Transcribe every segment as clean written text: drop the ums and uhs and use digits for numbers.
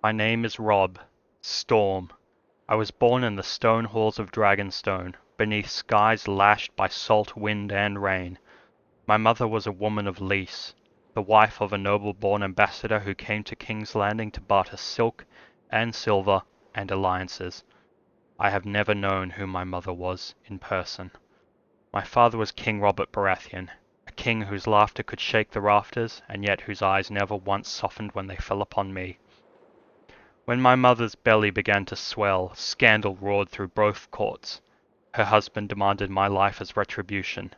My name is Robb Storm. I was born in the stone halls of Dragonstone, beneath skies lashed by salt wind and rain. My mother was a woman of lease, the wife of a noble-born ambassador who came to King's Landing to barter silk and silver and alliances. I have never known who my mother was in person. My father was King Robert Baratheon, a king whose laughter could shake the rafters, and yet whose eyes never once softened when they fell upon me. When my mother's belly began to swell, scandal roared through both courts. Her husband demanded my life as retribution.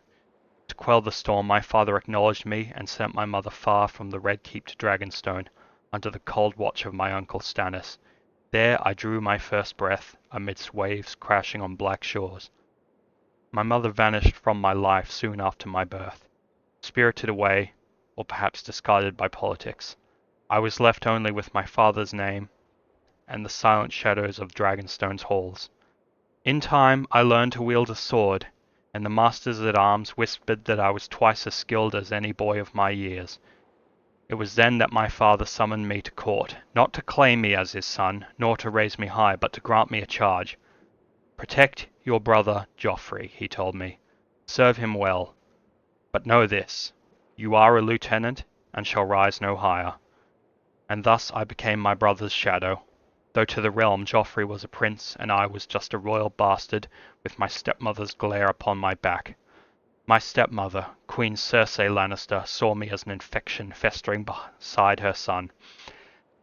To quell the storm, my father acknowledged me and sent my mother far from the Red Keep to Dragonstone, under the cold watch of my uncle Stannis. There I drew my first breath, amidst waves crashing on black shores. My mother vanished from my life soon after my birth, spirited away, or perhaps discarded by politics. I was left only with my father's name and the silent shadows of Dragonstone's halls. In time, I learned to wield a sword, and the masters-at-arms whispered that I was twice as skilled as any boy of my years. It was then that my father summoned me to court, not to claim me as his son, nor to raise me high, but to grant me a charge. Protect your brother Joffrey, he told me. Serve him well. But know this, you are a lieutenant, and shall rise no higher. And thus I became my brother's shadow, though to the realm Joffrey was a prince, and I was just a royal bastard with my stepmother's glare upon my back. My stepmother, Queen Cersei Lannister, saw me as an infection festering beside her son,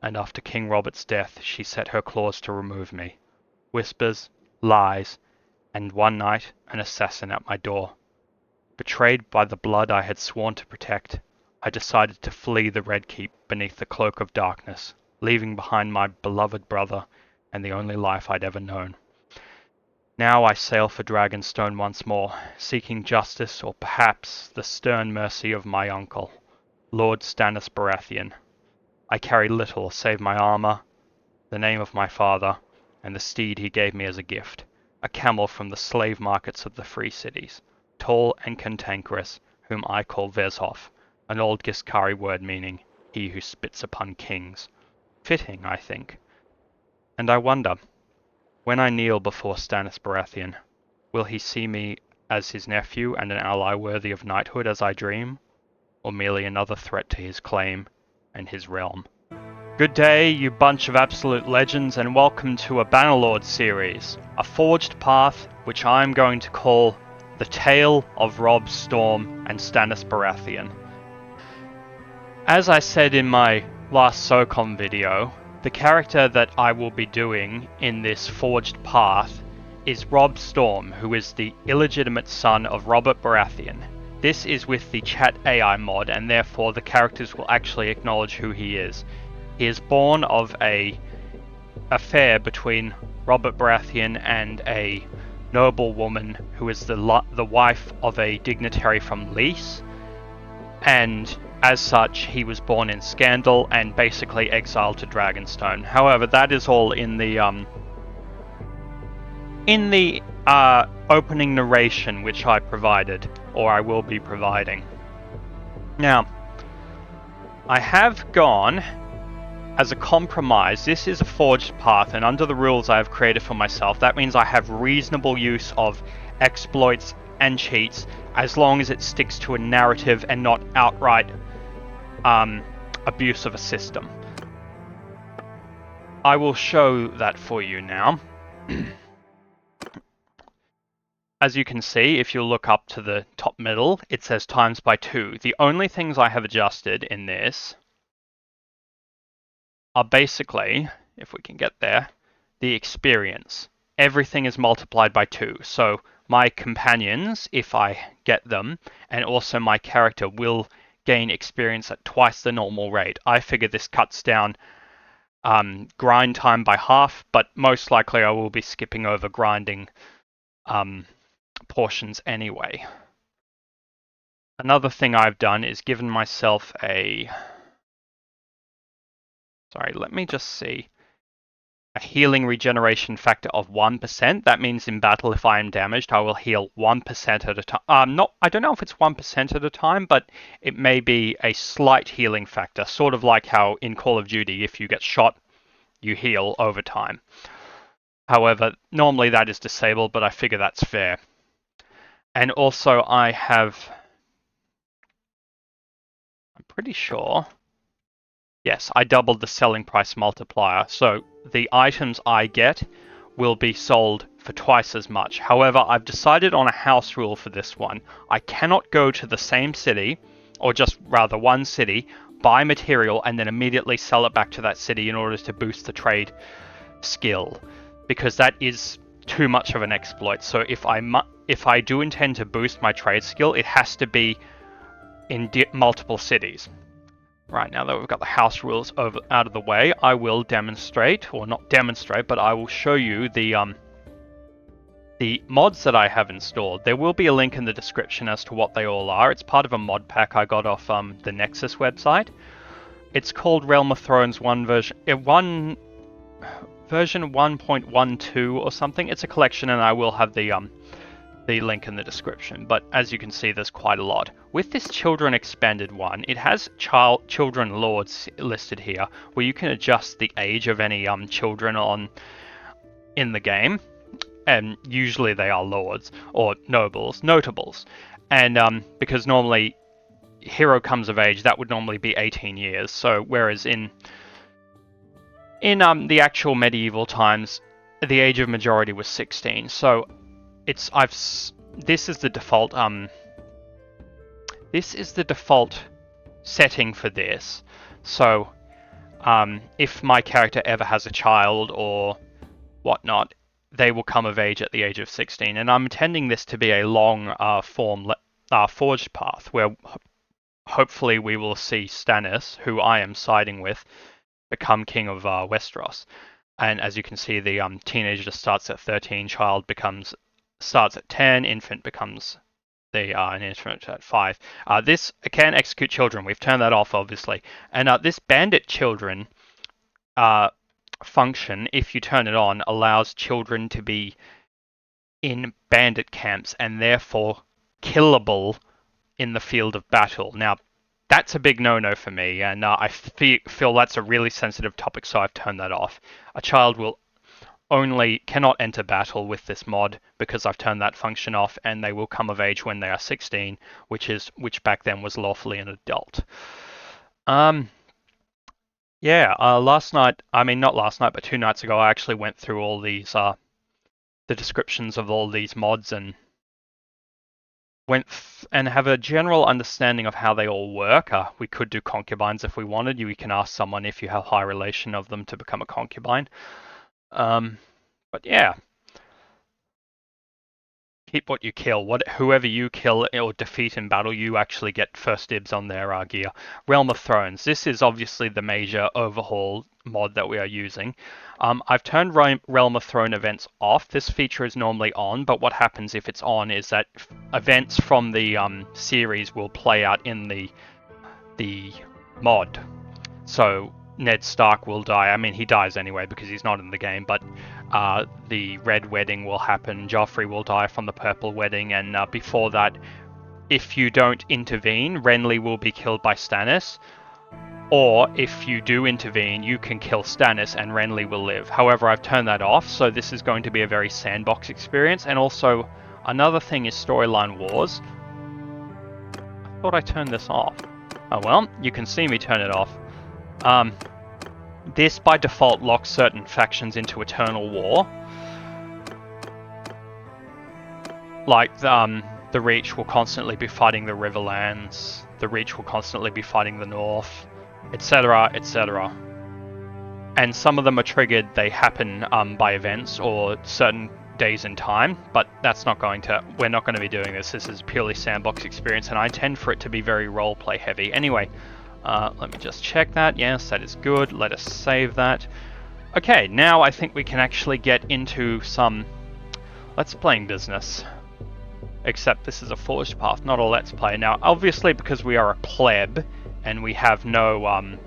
and after King Robert's death she set her claws to remove me. Whispers, lies, and one night an assassin at my door. Betrayed by the blood I had sworn to protect, I decided to flee the Red Keep beneath the cloak of darkness, leaving behind my beloved brother and the only life I'd ever known. Now I sail for Dragonstone once more, seeking justice or perhaps the stern mercy of my uncle, Lord Stannis Baratheon. I carry little save my armor, the name of my father, and the steed he gave me as a gift, a camel from the slave markets of the free cities, tall and cantankerous, whom I call Vezhoff, an old Giscari word meaning he who spits upon kings. Fitting, I think. And I wonder, when I kneel before Stannis Baratheon, will he see me as his nephew and an ally worthy of knighthood as I dream, or merely another threat to his claim and his realm? Good day, you bunch of absolute legends, and welcome to a Bannerlord series, a forged path which I'm going to call The Tale of Robb Storm and Stannis Baratheon. As I said in my last SOCOM video, the character that I will be doing in this forged path is Robb Storm, who is the illegitimate son of Robert Baratheon. This is with the chat AI mod, and therefore the characters will actually acknowledge who he is. He is born of an affair between Robert Baratheon and a noble woman who is the wife of a dignitary from Lys, and as such, he was born in scandal and basically exiled to Dragonstone. However, that is all in the opening narration which I provided, or I will be providing. Now, I have gone as a compromise. This is a forged path, and under the rules I have created for myself, that means I have reasonable use of exploits and cheats as long as it sticks to a narrative and not outright abuse of a system. I will show that for you now. As you can see, if you look up to the top middle, it says times by 2. The only things I have adjusted in this are basically, if we can get there, the experience. Everything is multiplied by 2. So my companions, if I get them, and also my character will gain experience at twice the normal rate. I figure this cuts down grind time by half, but most likely I will be skipping over grinding portions anyway. Another thing I've done is given myself a... Sorry, let me just see. A healing regeneration factor of 1%. That means in battle, if I am damaged, I will heal 1% at a time. I don't know if it's 1% at a time, but it may be a slight healing factor, sort of like how in Call of Duty, if you get shot you heal over time. However, normally that is disabled, but I figure that's fair. And also I'm pretty sure, yes, I doubled the selling price multiplier, so the items I get will be sold for twice as much. However, I've decided on a house rule for this one. I cannot go to the same city, or just rather one city, buy material and then immediately sell it back to that city in order to boost the trade skill, because that is too much of an exploit. So if I do intend to boost my trade skill, it has to be in multiple cities. Right, now that we've got the house rules out of the way, I will demonstrate, or not demonstrate, but I will show you the mods that I have installed. There will be a link in the description as to what they all are. It's part of a mod pack I got off the Nexus website. It's called Realm of Thrones version 1.12 or something. It's a collection, and I will have the link in the description. But as you can see, there's quite a lot. With this children expanded one, it has children lords listed here, where you can adjust the age of any children in the game, and usually they are lords or notables. And because normally hero comes of age, that would normally be 18 years. So whereas in the actual medieval times, the age of majority was 16. So this is the default setting for this. So if my character ever has a child or whatnot, they will come of age at the age of 16. And I'm intending this to be a long forged path where hopefully we will see Stannis, who I am siding with, become king of Westeros. And as you can see, the teenager starts at 13, child starts at 10, infant becomes an infant at 5. This can execute children. We've turned that off, obviously. And this bandit children function, if you turn it on, allows children to be in bandit camps and therefore killable in the field of battle. Now, that's a big no-no for me, and I feel that's a really sensitive topic, so I've turned that off. A child cannot enter battle with this mod because I've turned that function off, and they will come of age when they are 16, which back then was lawfully an adult. Yeah, last night, I mean not last night, but 2 nights ago, I actually went through all these the descriptions of all these mods and and have a general understanding of how they all work. We could do concubines if we wanted. You can ask someone if you have high relation of them to become a concubine. But yeah, keep what you kill. Whoever you kill or defeat in battle, you actually get first dibs on their gear. Realm of Thrones. This is obviously the major overhaul mod that we are using. I've turned Realm of Thrones events off. This feature is normally on, but what happens if it's on is that events from the series will play out in the mod. So Ned Stark will die. I mean, he dies anyway because he's not in the game, but the Red Wedding will happen. Joffrey will die from the Purple Wedding, and before that, if you don't intervene, Renly will be killed by Stannis. Or if you do intervene, you can kill Stannis and Renly will live. However, I've turned that off, so this is going to be a very sandbox experience. And also, another thing is storyline wars. I thought I turned this off. Oh well, you can see me turn it off. This by default locks certain factions into eternal war. Like the Reach will constantly be fighting the Riverlands. The Reach will constantly be fighting the North, etc., etc. And some of them are triggered. They happen by events or certain days in time, but we're not going to be doing this. This is purely sandbox experience, and I intend for it to be very roleplay heavy. Anyway, let me just check that. Yes, that is good. Let us save that. Okay, now I think we can actually get into some Let's Playing business. Except this is a forged path, not a Let's Play. Now, obviously, because we are a pleb and we have no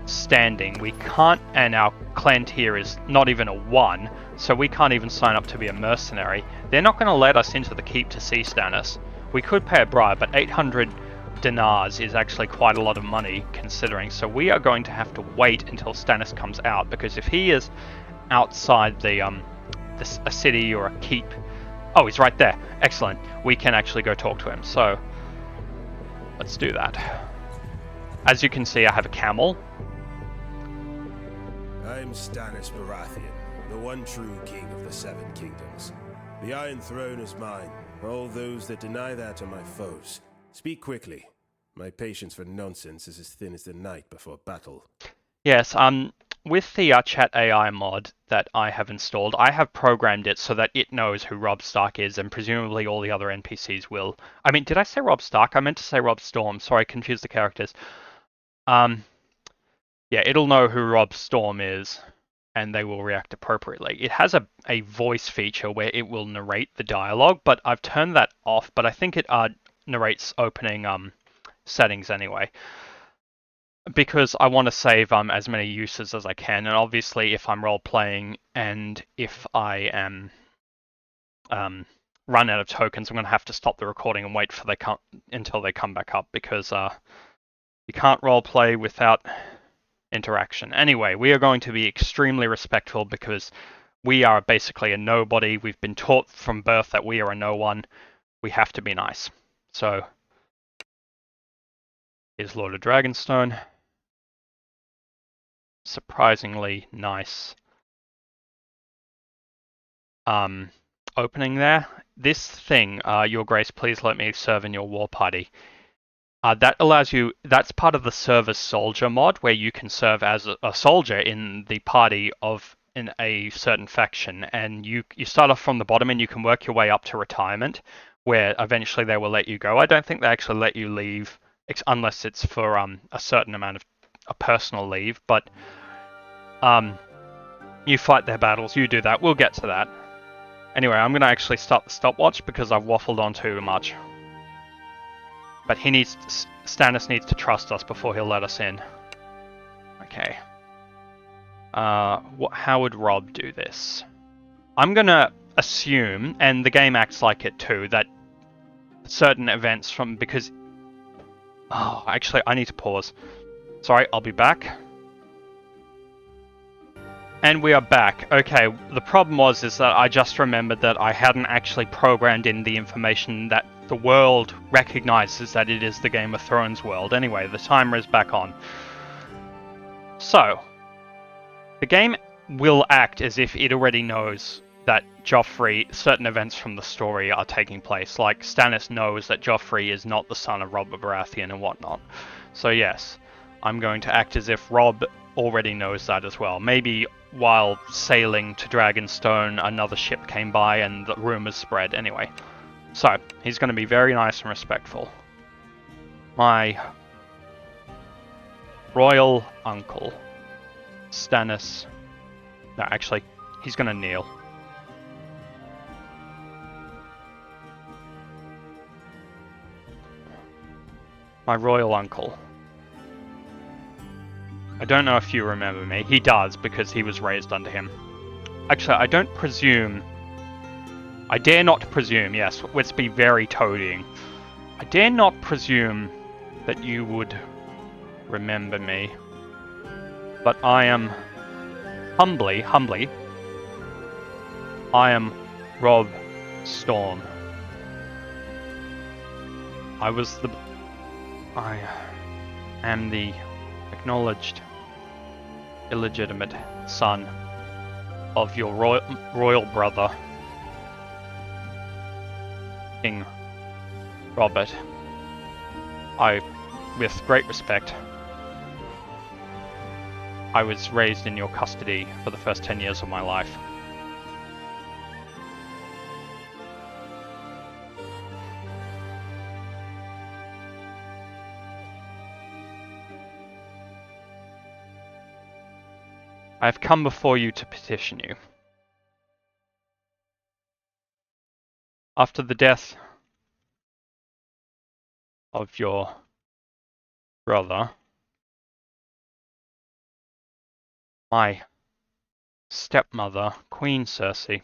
standing, we can't, and our clan tier is not even a 1, so we can't even sign up to be a mercenary. They're not going to let us into the keep to see Stannis. We could pay a bribe, but 800 dinars is actually quite a lot of money considering. So we are going to have to wait until Stannis comes out, because if he is outside a city or a keep, oh, he's right there. Excellent. We can actually go talk to him. So let's do that. As you can see, I have a camel. I'm Stannis Baratheon, the one true king of the Seven Kingdoms. The Iron Throne is mine. All those that deny that are my foes. Speak quickly. My patience for nonsense is as thin as the night before battle. Yes, with the chat AI mod that I have installed, I have programmed it so that it knows who Robb Stark is, and presumably all the other NPCs will. I mean, did I say Robb Stark? I meant to say Robb Storm. Sorry, I confused the characters. Yeah, it'll know who Robb Storm is, and they will react appropriately. It has a voice feature where it will narrate the dialogue, but I've turned that off, but I think it narrates opening settings anyway, because I want to save as many uses as I can, and obviously if I'm role-playing and if I am run out of tokens, I'm going to have to stop the recording and wait for until they come back up, because you can't role-play without interaction. Anyway, we are going to be extremely respectful because we are basically a nobody. We've been taught from birth that we are a no one. We have to be nice. So, here's Lord of Dragonstone. Surprisingly nice opening there. This thing, Your Grace, please let me serve in your war party. That allows you, that's part of the service soldier mod, where you can serve as a soldier in the party in a certain faction, and you start off from the bottom and you can work your way up to retirement, where eventually they will let you go. I don't think they actually let you leave unless it's for a certain amount of a personal leave, but you fight their battles, you do that. We'll get to that. Anyway, I'm going to actually start the stopwatch because I've waffled on too much. But Stannis needs to trust us before he'll let us in. Okay. How would Robb do this? I'm gonna assume, and the game acts like it too, that certain events because... Oh, actually, I need to pause. Sorry, I'll be back. And we are back. Okay, the problem is that I just remembered that I hadn't actually programmed in the information that the world recognizes that it is the Game of Thrones world. Anyway, the timer is back on. So, the game will act as if it already knows that certain events from the story are taking place. Like, Stannis knows that Joffrey is not the son of Robert Baratheon and whatnot. So yes, I'm going to act as if Robb already knows that as well. Maybe while sailing to Dragonstone, another ship came by and the rumors spread. Anyway, so he's going to be very nice and respectful. My royal uncle, Stannis... No, actually, he's going to kneel. My royal uncle. I don't know if you remember me. He does, because he was raised under him. Actually, I don't presume... I dare not presume, yes, let's be very toadying. I dare not presume that you would remember me. But I am... Humbly, I am Robb Storm. I am the acknowledged illegitimate son of your royal brother, King Robert. With great respect, I was raised in your custody for the first 10 years of my life. I have come before you to petition you. After the death of your brother, my stepmother, Queen Cersei.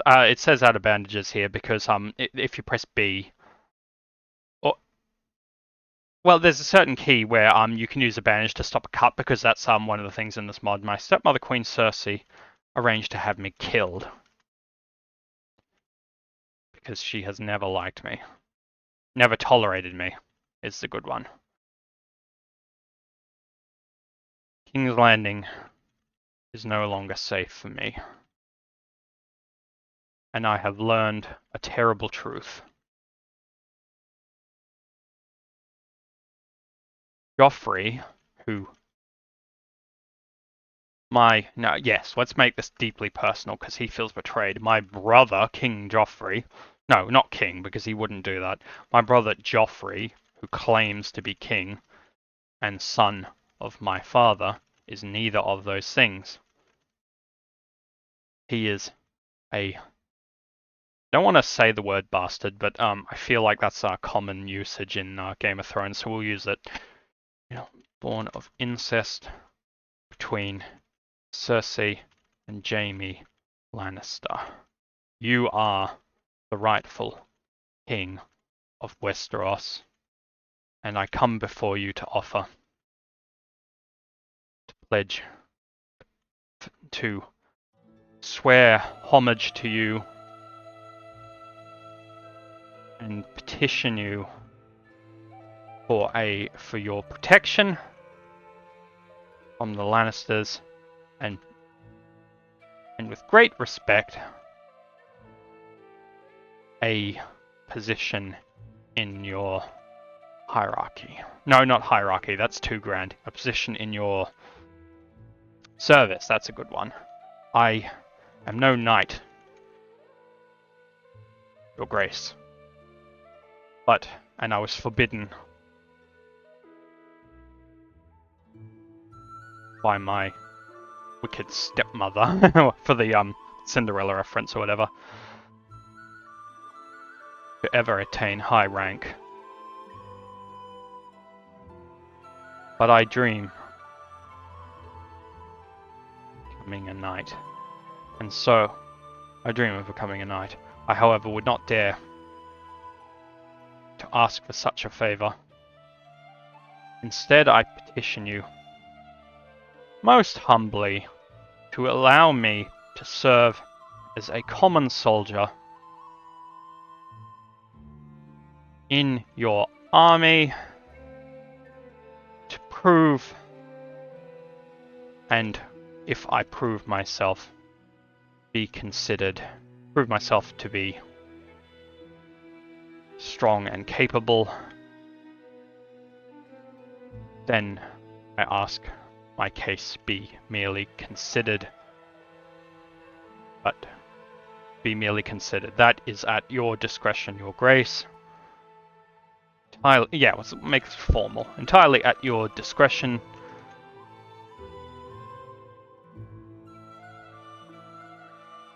It says out of bandages here because if you press B, or Well, there's a certain key where you can use a bandage to stop a cut, because that's one of the things in this mod. My stepmother, Queen Cersei, arranged to have me killed because she has never liked me. Never tolerated me is the good one. King's Landing is no longer safe for me. And I have learned a terrible truth. Joffrey, yes, let's make this deeply personal because he feels betrayed. My brother, King Joffrey, no, not king because he wouldn't do that. My brother Joffrey, who claims to be king and son of my father, is neither of those things. He is I don't want to say the word bastard, but I feel like that's common usage in Game of Thrones, so we'll use it. Born of incest between Cersei and Jaime Lannister. You are the rightful king of Westeros, and I come before you to offer, to pledge, to swear homage to you, and petition you for your protection from the Lannisters, and with great respect, a position in your hierarchy. No, not hierarchy, that's too grand. A position in your service, that's a good one. I am no knight, Your Grace. And I was forbidden by my wicked stepmother, for the Cinderella reference or whatever, to ever attain high rank. But I dream of becoming a knight. And so, I dream of becoming a knight. I, however, would not dare to ask for such a favor. Instead, I petition you, most humbly, to allow me to serve as a common soldier in your army, to prove, and if I prove myself to be strong and capable, then I ask my case be merely considered. But be merely considered. That is at your discretion, Your Grace. Let's make it formal. Entirely at your discretion.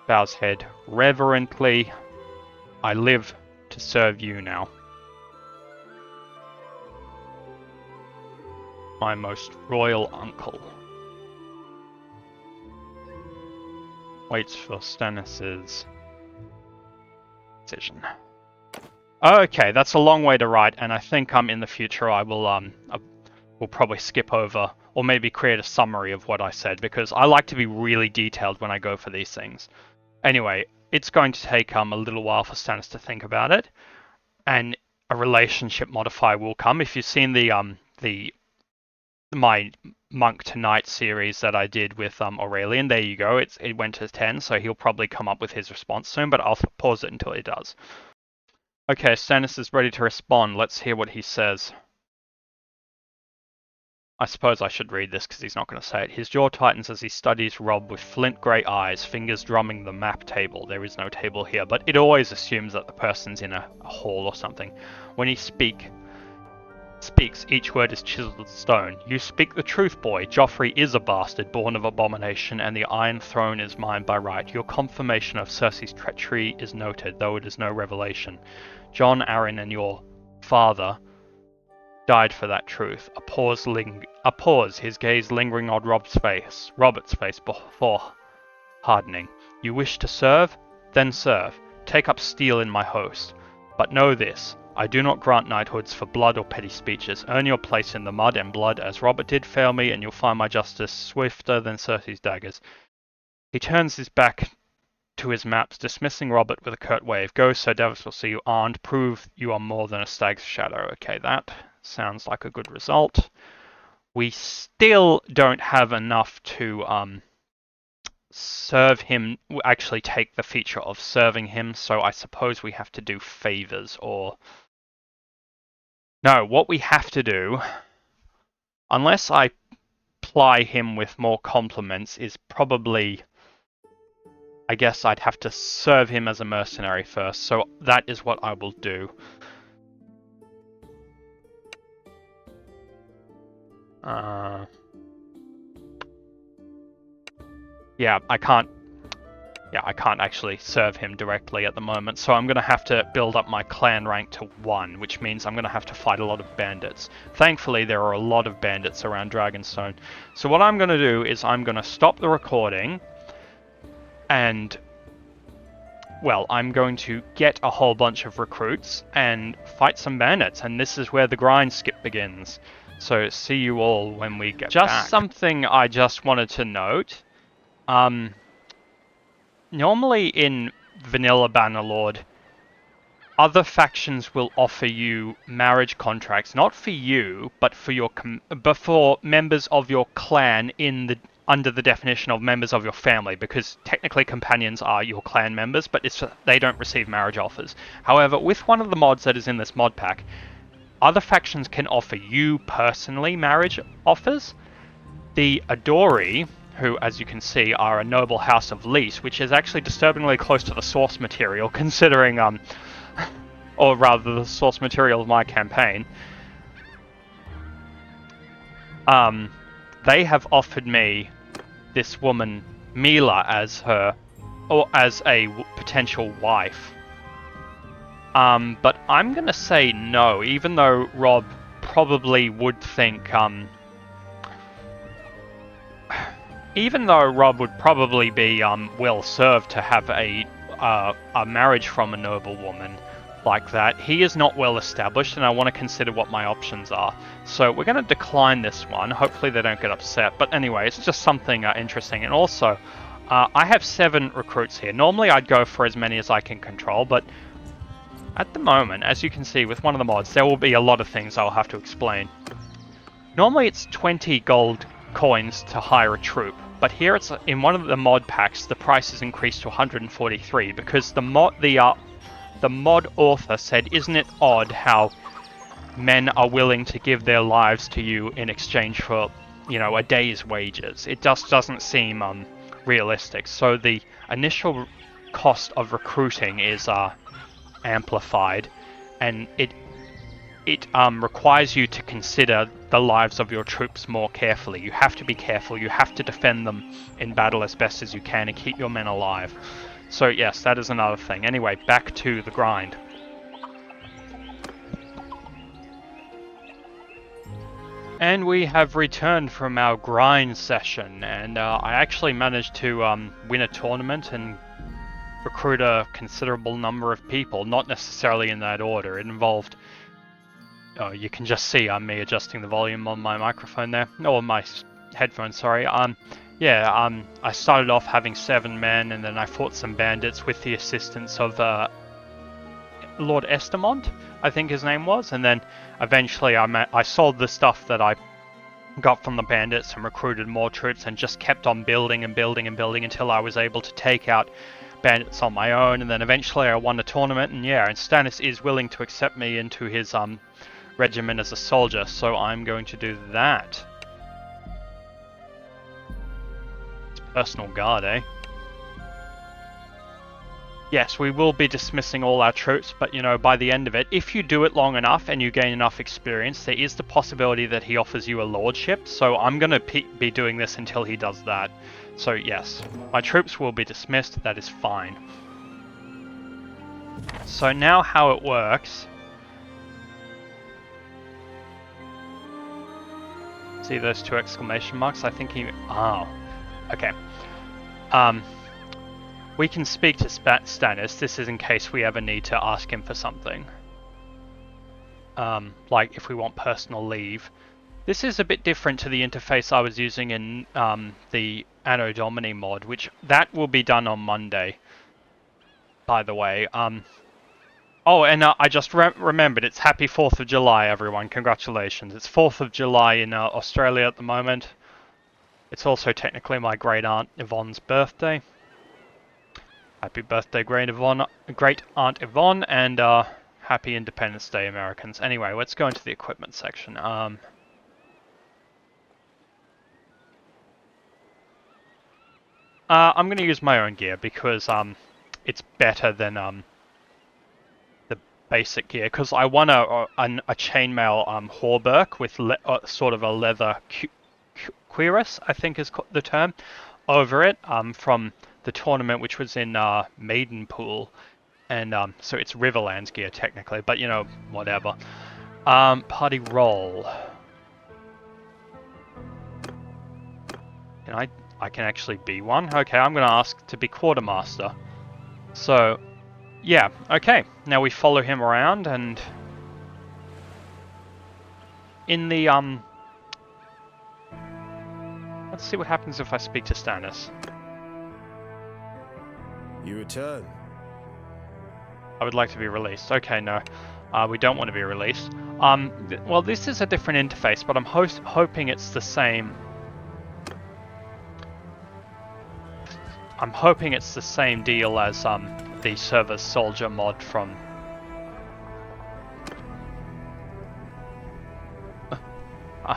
Bows head reverently. I live to serve you now. My most royal uncle. Waits for Stannis' decision. Okay, that's a long way to write, and I think in the future I will probably skip over or maybe create a summary of what I said, because I like to be really detailed when I go for these things. Anyway, it's going to take a little while for Stannis to think about it, and a relationship modifier will come. If you've seen my Monk to Knight series that I did with Aurelian, there you go. It went to 10, so he'll probably come up with his response soon, but I'll pause it until he does. Okay, Stannis is ready to respond. Let's hear what he says. I suppose I should read this because he's not going to say it. His jaw tightens as he studies Robb with flint grey eyes, fingers drumming the map table. There is no table here, but it always assumes that the person's in a hall or something. When he speaks, each word is chiseled stone. You speak the truth, boy. Joffrey is a bastard, born of abomination, and the Iron Throne is mine by right. Your confirmation of Cersei's treachery is noted, though it is no revelation. Jon Arryn and your father died for that truth. A pause, his gaze lingering on Robert's face before hardening. You wish to serve? Then serve. Take up steel in my host. But know this, I do not grant knighthoods for blood or petty speeches. Earn your place in the mud and blood, as Robert did. Fail me, and you'll find my justice swifter than Cersei's daggers. He turns his back to his maps, dismissing Robert with a curt wave. Go, Sir Davos will see you armed. Prove you are more than a stag's shadow. Okay, that sounds like a good result. We still don't have enough to serve him, actually take the feature of serving him, so I suppose we have to do favors, or... No, what we have to do, unless I ply him with more compliments, is probably... I guess I'd have to serve him as a mercenary first, so that is what I will do. Yeah, I can't actually serve him directly at the moment, so I'm going to have to build up my clan rank to 1, which means I'm going to have to fight a lot of bandits. Thankfully, there are a lot of bandits around Dragonstone. So what I'm going to do is I'm going to stop the recording, and, well, I'm going to get a whole bunch of recruits and fight some bandits, and this is where the grind skip begins. So see you all when we get back. Just something I just wanted to note. Normally in vanilla Bannerlord, other factions will offer you marriage contracts, not for you, but for members of your clan under the definition of members of your family, because technically companions are your clan members, but they don't receive marriage offers. However, with one of the mods that is in this mod pack, other factions can offer you personally marriage offers. The Adori, who, as you can see, are a noble house of Lys, which is actually disturbingly close to the source material, considering, or rather the source material of my campaign. They have offered me this woman, Mila, as a potential wife. But I'm gonna say no, even though Robb probably would think, even though Robb would probably be well served to have a marriage from a noble woman like that, he is not well established, and I want to consider what my options are. So we're going to decline this one. Hopefully they don't get upset. But anyway, it's just something interesting. And also, I have 7 recruits here. Normally I'd go for as many as I can control, but at the moment, as you can see with one of the mods, there will be a lot of things I'll have to explain. Normally it's 20 gold coins to hire a troop, but here it's in one of the mod packs the price is increased to 143 because the mod author said, isn't it odd how men are willing to give their lives to you in exchange for, you know, a day's wages? It just doesn't seem realistic. So the initial cost of recruiting is amplified, and it requires you to consider the lives of your troops more carefully. You have to be careful, you have to defend them in battle as best as you can and keep your men alive. So yes, that is another thing. Anyway, back to the grind. And we have returned from our grind session, and I actually managed to win a tournament and recruit a considerable number of people, not necessarily in that order. It involved... Oh, you can just see me adjusting the volume on my microphone there, or my headphones, sorry. I started off having 7 men, and then I fought some bandits with the assistance of Lord Estamont, I think his name was, and then eventually I sold the stuff that I got from the bandits and recruited more troops and just kept on building and building and building until I was able to take out bandits on my own, and then eventually I won a tournament, and yeah, and Stannis is willing to accept me into his regiment as a soldier, so I'm going to do that. It's personal guard, eh? Yes, we will be dismissing all our troops, but you know, by the end of it, if you do it long enough and you gain enough experience, there is the possibility that he offers you a lordship, so I'm going to be doing this until he does that. So yes, my troops will be dismissed, that is fine. So now how it works... See those 2 exclamation marks? I think he... Oh, okay. We can speak to Stannis. This is in case we ever need to ask him for something. like if we want personal leave. This is a bit different to the interface I was using in the Anno Domini mod, which that will be done on Monday, by the way. Oh, and I just remembered, it's Happy 4th of July, everyone. Congratulations. It's 4th of July in Australia at the moment. It's also technically my great aunt Yvonne's birthday. Happy birthday, great aunt Yvonne, and happy Independence Day, Americans. Anyway, let's go into the equipment section. I'm going to use my own gear because it's better than the basic gear. Because I want a chainmail hauberk with sort of a leather cuirass, I think is the term, over it from the tournament which was in Maidenpool. And so it's Riverlands gear technically, but you know, whatever. Party role. Can I can actually be one? Okay, I'm gonna ask to be quartermaster. So, yeah, okay. Now we follow him around and in the let's see what happens if I speak to Stannis. You return. I would like to be released. Okay, no. We don't want to be released. Well, this is a different interface, but I'm hoping it's the same. I'm hoping it's the same deal as the Server Soldier mod from...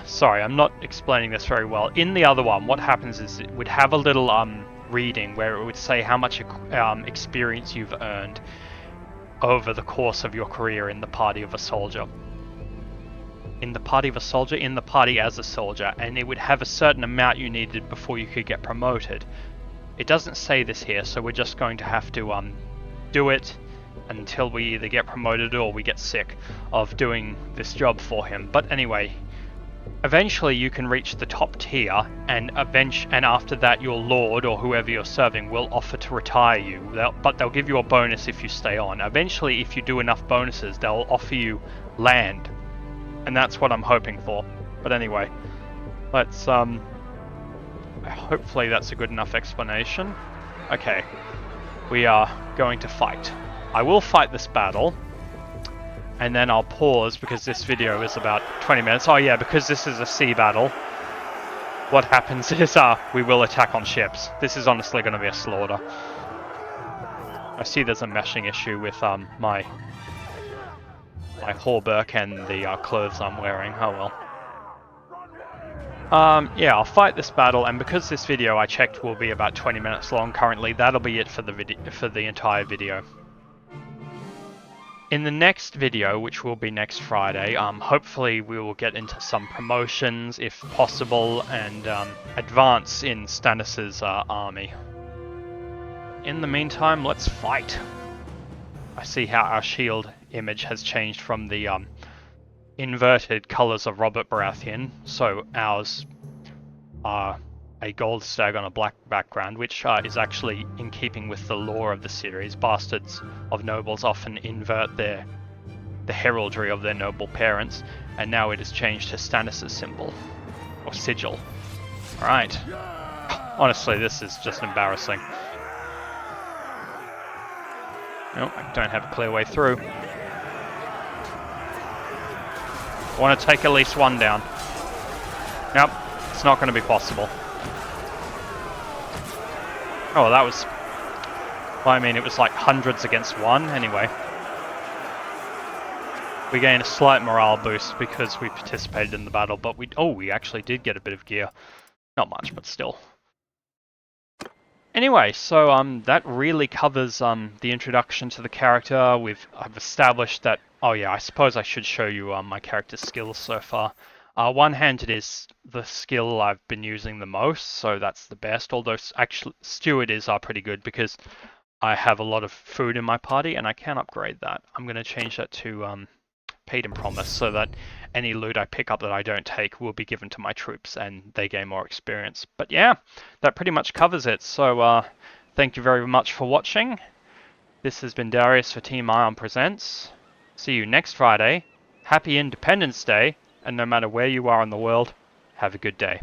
sorry, I'm not explaining this very well. In the other one, what happens is it would have a little reading where it would say how much experience you've earned over the course of your career in the party of a soldier. In the party of a soldier, in the party as a soldier, and it would have a certain amount you needed before you could get promoted. It doesn't say this here, so we're just going to have to do it until we either get promoted or we get sick of doing this job for him. But anyway, eventually you can reach the top tier, and after that your lord or whoever you're serving will offer to retire you, but they'll give you a bonus if you stay on. Eventually, if you do enough bonuses, they'll offer you land, and that's what I'm hoping for. But anyway, let's hopefully that's a good enough explanation. Okay, we are going to fight. I will fight this battle, and then I'll pause because this video is about 20 minutes. Oh yeah, because this is a sea battle, what happens is we will attack on ships. This is honestly going to be a slaughter. I see there's a meshing issue with my hauberk and the clothes I'm wearing. Oh well. Yeah, I'll fight this battle, and because this video I checked will be about 20 minutes long currently, that'll be it for the entire video. In the next video, which will be next Friday, hopefully we will get into some promotions if possible, and advance in Stannis' army. In the meantime, let's fight. I see how our shield image has changed from the inverted colours of Robert Baratheon, so ours are a gold stag on a black background, which is actually in keeping with the lore of the series. Bastards of nobles often invert the heraldry of their noble parents, and now it has changed to Stannis' symbol, or sigil. Alright. Honestly, this is just embarrassing. Nope, I don't have a clear way through. I want to take at least one down. Nope, it's not going to be possible. Oh, that was... Well, I mean, it was like hundreds against one, anyway. We gained a slight morale boost because we participated in the battle, but we actually did get a bit of gear. Not much, but still. Anyway, so that really covers the introduction to the character. I've established that... Oh yeah, I suppose I should show you my character's skills so far. One-handed is the skill I've been using the most, so that's the best. Although actually steward is pretty good because I have a lot of food in my party and I can upgrade that. I'm going to change that to paid and promise, so that any loot I pick up that I don't take will be given to my troops and they gain more experience. But yeah, that pretty much covers it. So thank you very much for watching. This has been Darius for Team Ion Presents. See you next Friday Happy Independence Day, and no matter where you are in the world, have a good day.